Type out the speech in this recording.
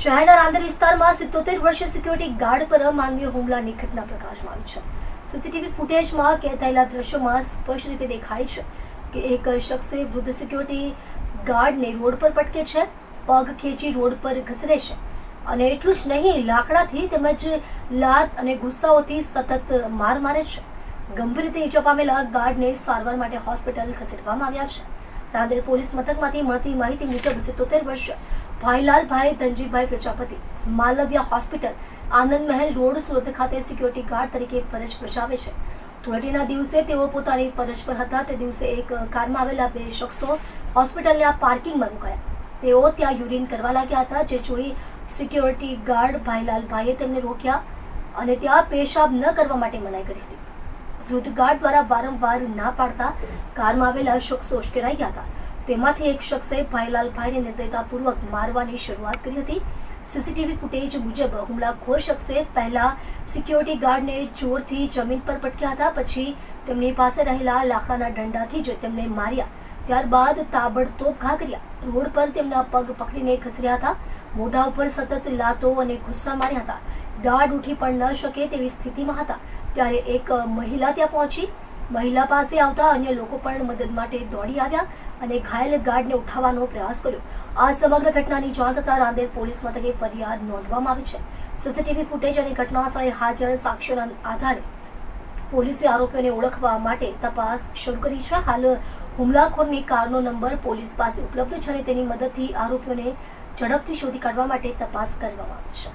શહેરના રાંદેર વિસ્તારમાં 77 વર્ષીય સિક્યુરિટી ગાર્ડ પર માનવીય હુમલાની ઘટના પ્રકાશમાં આવી છે. સીસીટીવી ફૂટેજમાં કેદ થયેલા દ્રશ્યોમાં સ્પષ્ટ રીતે દેખાય છે કે એક શખ્સે વૃદ્ધ સિક્યુરિટી ગાર્ડને રોડ પર પટકે છે, પગ ખેંચી રોડ પર ઘસરે છે અને એટલું જ નહીં, લાકડાથી તેમજ લાત અને ગુસ્સાઓથી સતત માર મારે છે. ગંભીર રીતે ઈજા પામેલા ગાર્ડને સારવાર માટે હોસ્પિટલ ખસેડવામાં આવ્યા છે. રાંદેર પોલીસ મથકમાંથી મળતી માહિતી મુજબ 77 વર્ષ ભાઈલાલભાઈ ધનજીભાઈ પ્રજાપતિ માલવ્યા હોસ્પિટલ આનંદ મહેલ રોડ સુરત ખાતે સિક્યુરિટી ગાર્ડ તરીકે ફરજ બજાવે છે. ધૂળેટીના દિવસે તેઓ પોતાની ફરજ પર હતા. તે દિવસે એક કારમાં આવેલા બે શખ્સો હોસ્પિટલના પાર્કિંગમાં રોકાયા. તેઓ ત્યાં યુરિન કરવા લાગ્યા હતા, જે જોઈ સિક્યુરિટી ગાર્ડ ભાઈલાલભાઈએ તેમને રોક્યા અને ત્યાં પેશાબ ન કરવા માટે મનાઈ કરી હતી. વૃદ્ધ ગાર્ડ દ્વારા વારંવાર ના પાડતા કારમાં આવેલા શખ્સો ઉશ્કેરાઈ ગયા હતા. તેમાંથી એક શખ્સે ભાઈલાલભાઈને નિર્દયતાપૂર્વક મારવાની શરૂઆત કરી હતી. સીસીટીવી ફૂટેજ મુજબ હુમલાખોર શખ્સે પહેલા સિક્યોરિટી ગાર્ડને જોરથી જમીન પર પટક્યા હતા, પછી તેમની પાસે રહેલા લાકડાના દંડાથી જ તેમને માર્યા. ત્યારબાદ તાબડતોબ ઘા કર્યા. રોડ પર તેમના પગ પકડીને ખસર્યા હતા. મોઢા ઉપર સતત લાતો અને ગુસ્સા માર્યા હતા. ગાર્ડ ઉઠી પણ ન શકે તેવી સ્થિતિમાં હતા. ત્યારે એક મહિલા ત્યાં પહોંચી. મહિલા પાસે આવતા અન્ય લોકો પણ મદદ માટે દોડી આવ્યા અને ઘાયલ ગાર્ડને ઉઠાવવાનો પ્રયાસ કર્યો. આ સમગ્ર ઘટનાની જાણ થતાં રાંદેર પોલીસ મથકે ફરિયાદ નોંધવામાં આવી છે. સીસીટીવી ફૂટેજ અને ઘટના સ્થળે હાજર સાક્ષ્યોના આધારે પોલીસે આરોપીઓને ઓળખવા માટે તપાસ શરૂ કરી છે. હાલ હુમલાખોરની કારનો નંબર પોલીસ પાસે ઉપલબ્ધ છે અને તેની મદદથી આરોપીઓને ઝડપથી શોધી કાઢવા માટે તપાસ કરવામાં આવી છે.